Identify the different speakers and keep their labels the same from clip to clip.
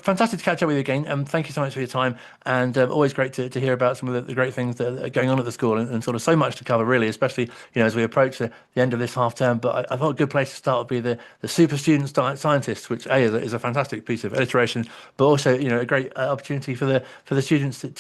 Speaker 1: fantastic to catch up with you again. Thank you so much for your time, and always great to hear about some of the great things that are going on at the school, and sort of so much to cover, really, especially as we approach the end of this half term. But I thought a good place to start would be the super student scientists, which is a fantastic piece of alliteration, but also a great opportunity for the students to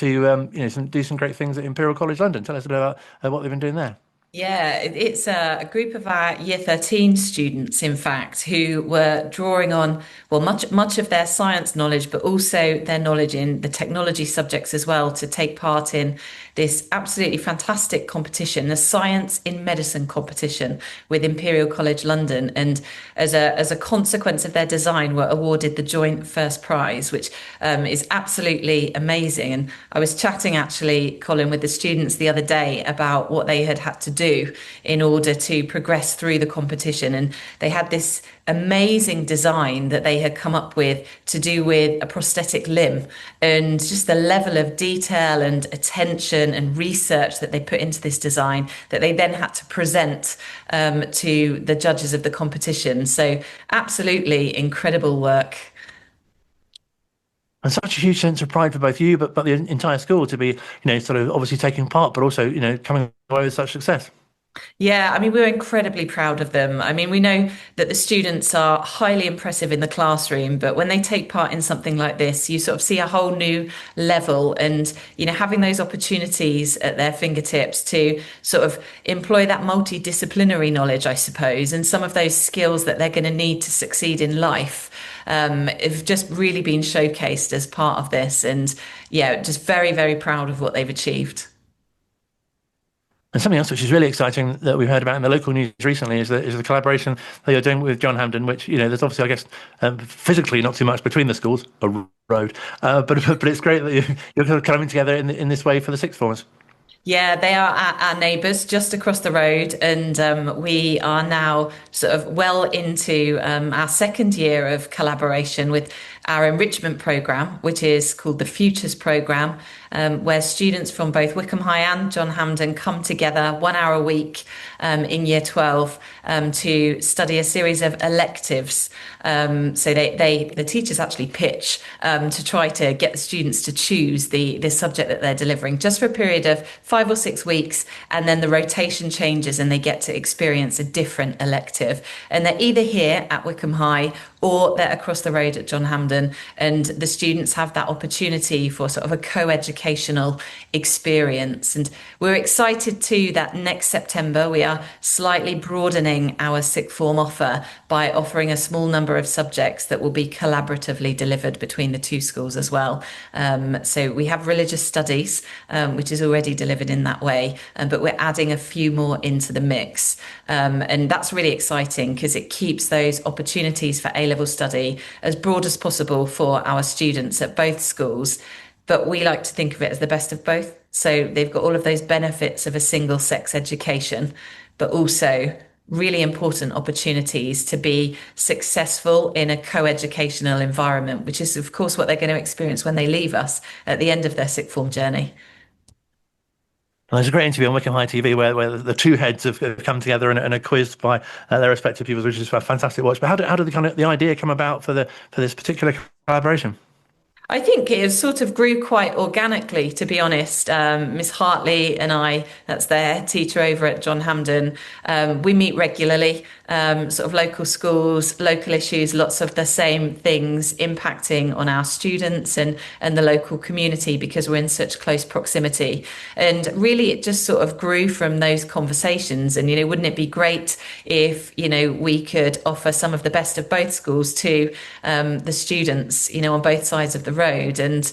Speaker 1: do some great things at Imperial College London. Tell us a bit about what they've been doing there.
Speaker 2: Yeah, it's a group of our year 13 students, in fact, who were drawing on, well, much of their science knowledge, but also their knowledge in the technology subjects as well, to take part in this absolutely fantastic competition, the Science in Medicine competition with Imperial College London. And as a consequence of their design, were awarded the joint first prize, which is absolutely amazing. And I was chatting actually, Colin, with the students the other day about what they had to do in order to progress through the competition. And they had this amazing design that they had come up with to do with a prosthetic limb, and just the level of detail and attention and research that they put into this design that they then had to present to the judges of the competition. So absolutely incredible work.
Speaker 1: And such a huge sense of pride for both you, but the entire school to be, sort of obviously taking part, but also, coming away with such success.
Speaker 2: Yeah, I mean, we're incredibly proud of them. I mean, we know that the students are highly impressive in the classroom, but when they take part in something like this, you sort of see a whole new level. And, having those opportunities at their fingertips to sort of employ that multidisciplinary knowledge, I suppose, and some of those skills that they're going to need to succeed in life, have just really been showcased as part of this. And yeah, just very, very proud of what they've achieved.
Speaker 1: And something else which is really exciting that we've heard about in the local news recently is the collaboration that you're doing with John Hampden, which there's obviously, I guess, physically not too much between the schools, a road, but it's great that you're coming together in this way for the sixth formers.
Speaker 2: Yeah, they are our neighbours just across the road, and we are now sort of well into our second year of collaboration with our enrichment programme, which is called the Futures Programme, where students from both Wycombe High and John Hampden come together 1 hour a week in year 12 to study a series of electives. So the teachers actually pitch to try to get the students to choose the subject that they're delivering, just for a period of 5 or 6 weeks, and then the rotation changes and they get to experience a different elective. And they're either here at Wycombe High or they're across the road at John Hampden, and the students have that opportunity for sort of a co-educational experience. And we're excited too that next September we are slightly broadening our sixth form offer by offering a small number of subjects that will be collaboratively delivered between the two schools as well. So we have religious studies, which is already delivered in that way, but we're adding a few more into the mix. And that's really exciting because it keeps those opportunities for A-level study as broad as possible for our students at both schools. But we like to think of it as the best of both. So they've got all of those benefits of a single sex education, but also really important opportunities to be successful in a co-educational environment, which is, of course, what they're going to experience when they leave us at the end of their sixth form journey.
Speaker 1: And there's a great interview on Wycombe High TV where the two heads have come together and are quizzed by their respective pupils, which is a fantastic watch. But how did the idea come about for this particular collaboration?
Speaker 2: I think it sort of grew quite organically, to be honest. Miss Hartley and I, that's their head teacher over at John Hampden, we meet regularly, sort of local schools, local issues, lots of the same things impacting on our students and the local community because we're in such close proximity. And really, it just sort of grew from those conversations. And, wouldn't it be great if, we could offer some of the best of both schools to the students, on both sides of the road. And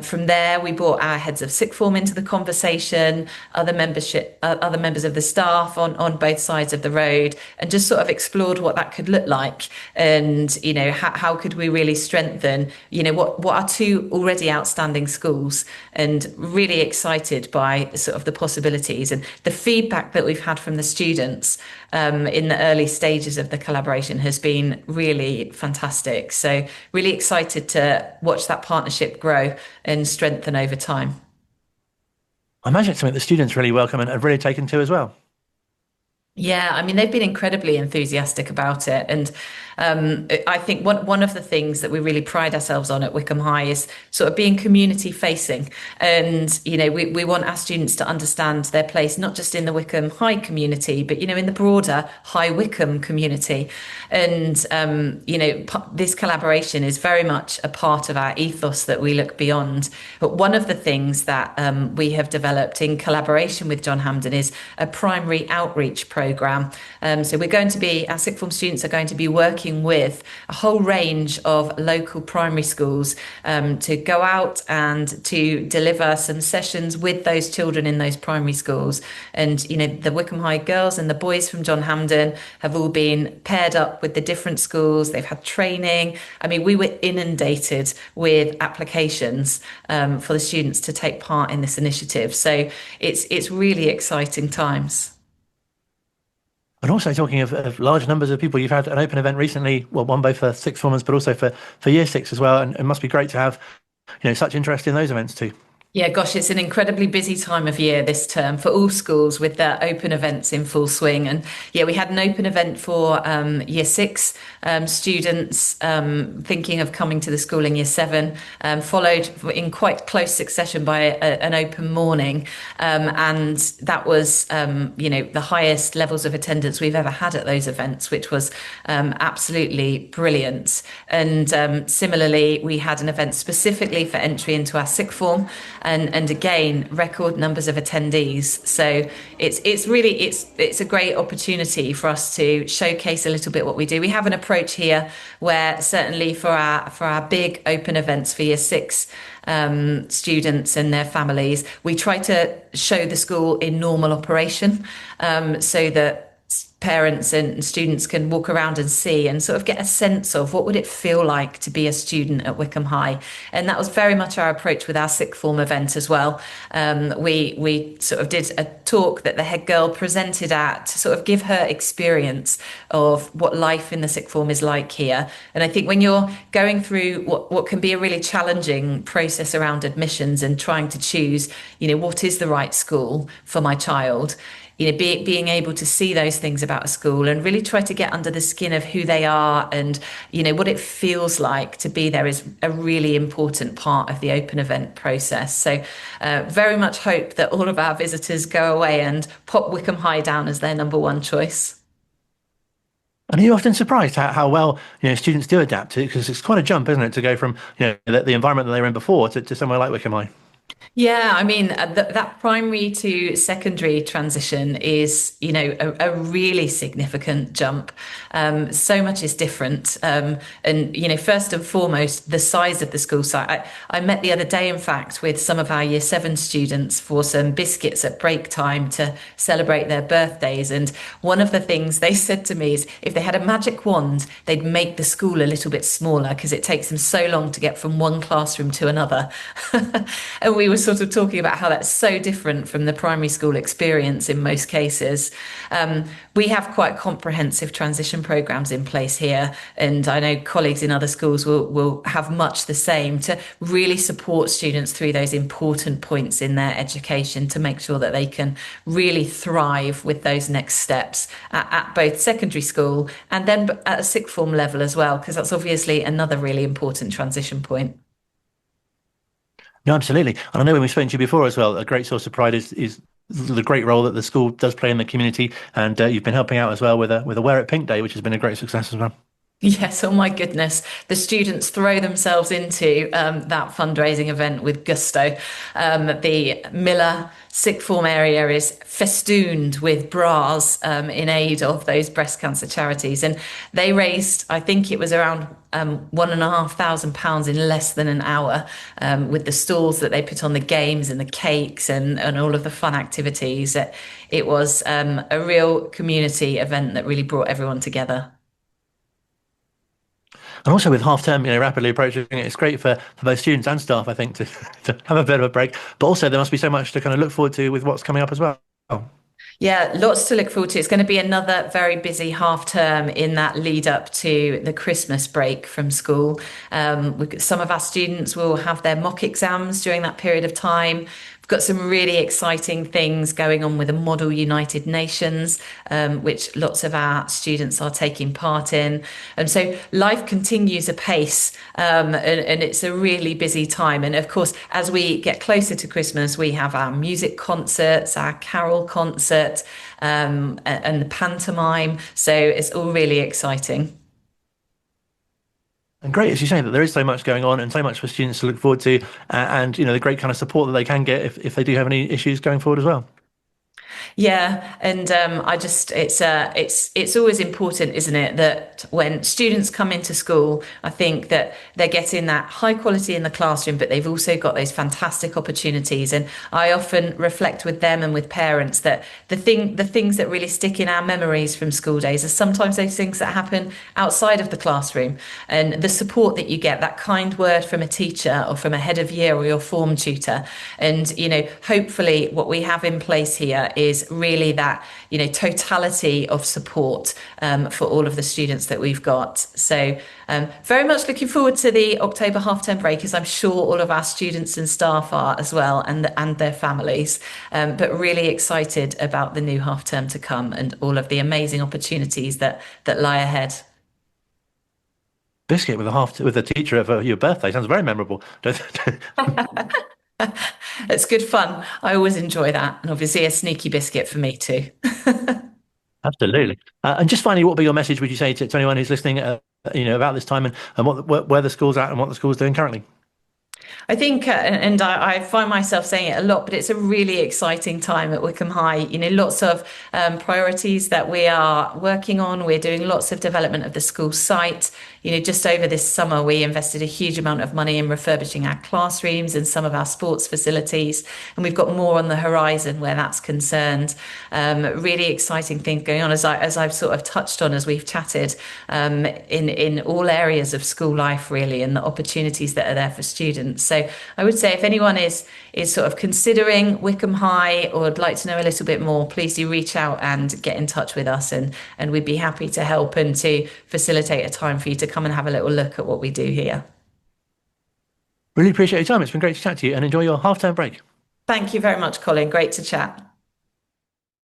Speaker 2: from there, we brought our heads of sixth form into the conversation, other members of the staff on both sides of the road, and just sort of explored what that could look like. And, how could we really strengthen, what are two already outstanding schools, and really excited by sort of the possibilities and the feedback that we've had from the students in the early stages of the collaboration has been really fantastic. So really excited to watch that partnership grow and strengthen over time.
Speaker 1: I imagine it's something the students really welcome and have really taken to as well.
Speaker 2: Yeah, I mean, they've been incredibly enthusiastic about it. And I think one of the things that we really pride ourselves on at Wycombe High is sort of being community facing. And, we want our students to understand their place, not just in the Wycombe High community, but, in the broader High Wycombe community. And, this collaboration is very much a part of our ethos that we look beyond. But one of the things that we have developed in collaboration with John Hampden is a primary outreach programme. So our sixth form students are going to be working with a whole range of local primary schools to go out and to deliver some sessions with those children in those primary schools. And, the Wycombe High girls and the boys from John Hampden have all been paired up with the different schools. They've had training. I mean, we were inundated with applications for the students to take part in this initiative. So it's really exciting times.
Speaker 1: And also talking of large numbers of people, you've had an open event recently, well, one both for sixth formers, but also for year six as well. And it must be great to have, such interest in those events too.
Speaker 2: Yeah, gosh, it's an incredibly busy time of year this term for all schools with their open events in full swing. And yeah, we had an open event for year six students thinking of coming to the school in year seven, followed in quite close succession by an open morning. And that was, the highest levels of attendance we've ever had at those events, which was absolutely brilliant. And similarly, we had an event specifically for entry into our sixth form. And again, record numbers of attendees. So it's a great opportunity for us to showcase a little bit what we do. We have an approach here where certainly for our big open events for year six students and their families, we try to show the school in normal operation so that parents and students can walk around and see and sort of get a sense of what would it feel like to be a student at Wycombe High. And that was very much our approach with our sixth form event as well. We sort of did a talk that the head girl presented at to sort of give her experience of what life in the sixth form is like here. And I think when you're going through what can be a really challenging process around admissions and trying to choose, what is the right school for my child, being able to see those things about a school and really try to get under the skin of who they are and, what it feels like to be there is a really important part of the open event process. So very much hope that all of our visitors go away and pop Wycombe High down as their number one choice.
Speaker 1: And are you often surprised how well students do adapt to it? Because it's quite a jump, isn't it, to go from the environment that they were in before to somewhere like Wycombe High?
Speaker 2: Yeah, I mean, that primary to secondary transition is, a really significant jump. So much is different. And, first and foremost, the size of the school site. I met the other day, in fact, with some of our year seven students for some biscuits at break time to celebrate their birthdays. And one of the things they said to me is if they had a magic wand, they'd make the school a little bit smaller because it takes them so long to get from one classroom to another. And we were sort of talking about how that's so different from the primary school experience in most cases. We have quite comprehensive transition programs in place here, and I know colleagues in other schools will have much the same to really support students through those important points in their education to make sure that they can really thrive with those next steps at both secondary school and then at a sixth form level as well, because that's obviously another really important transition point.
Speaker 1: No, absolutely. And I know when we've spoken to you before as well, a great source of pride is the great role that the school does play in the community. And you've been helping out as well with a Wear It Pink Day, which has been a great success as well.
Speaker 2: Yes, oh my goodness. The students throw themselves into that fundraising event with gusto. The Miller sixth form area is festooned with bras in aid of those breast cancer charities. And they raised, I think it was around £1,500 in less than an hour with the stalls that they put on, the games and the cakes and all of the fun activities. It was a real community event that really brought everyone together.
Speaker 1: And also with half term, rapidly approaching, it's great for both students and staff, I think, to have a bit of a break. But also there must be so much to kind of look forward to with what's coming up as well.
Speaker 2: Yeah, lots to look forward to. It's going to be another very busy half term in that lead up to the Christmas break from school. Some of our students will have their mock exams during that period of time. We've got some really exciting things going on with the Model United Nations, which lots of our students are taking part in. And so life continues apace, and it's a really busy time. And of course, as we get closer to Christmas, we have our music concerts, our carol concert, and the pantomime. So it's all really exciting.
Speaker 1: And great, as you say, that there is so much going on and so much for students to look forward to, and the great kind of support that they can get if they do have any issues going forward as well.
Speaker 2: Yeah, and I just it's always important, isn't it, that when students come into school, I think that they're getting that high quality in the classroom, but they've also got those fantastic opportunities. And I often reflect with them and with parents that the things that really stick in our memories from school days are sometimes those things that happen outside of the classroom, and the support that you get, that kind word from a teacher or from a head of year or your form tutor. And hopefully what we have in place here is really that totality of support for all of the students that we've got. So very much looking forward to the October half-term break, as I'm sure all of our students and staff are as well, and their families. But really excited about the new half-term to come and all of the amazing opportunities that lie ahead.
Speaker 1: Biscuit with a teacher of your birthday sounds very memorable.
Speaker 2: It's good fun. I always enjoy that, and obviously a sneaky biscuit for me too.
Speaker 1: Absolutely. And just finally, what would be your message, would you say, to anyone who's listening, about this time and where the school's at and what the school's doing currently?
Speaker 2: I think, and I find myself saying it a lot, but it's a really exciting time at Wycombe High. Lots of priorities that we are working on. We're doing lots of development of the school site. Just over this summer, we invested a huge amount of money in refurbishing our classrooms and some of our sports facilities. And we've got more on the horizon where that's concerned. Really exciting things going on, as I've sort of touched on as we've chatted, in all areas of school life, really, and the opportunities that are there for students. So I would say if anyone is sort of considering Wycombe High or would like to know a little bit more, please do reach out and get in touch with us, and we'd be happy to help and to facilitate a time for you to come and have a little look at what we do here.
Speaker 1: Really appreciate your time. It's been great to chat to you, and enjoy your half-term break.
Speaker 2: Thank you very much, Colin. Great to chat.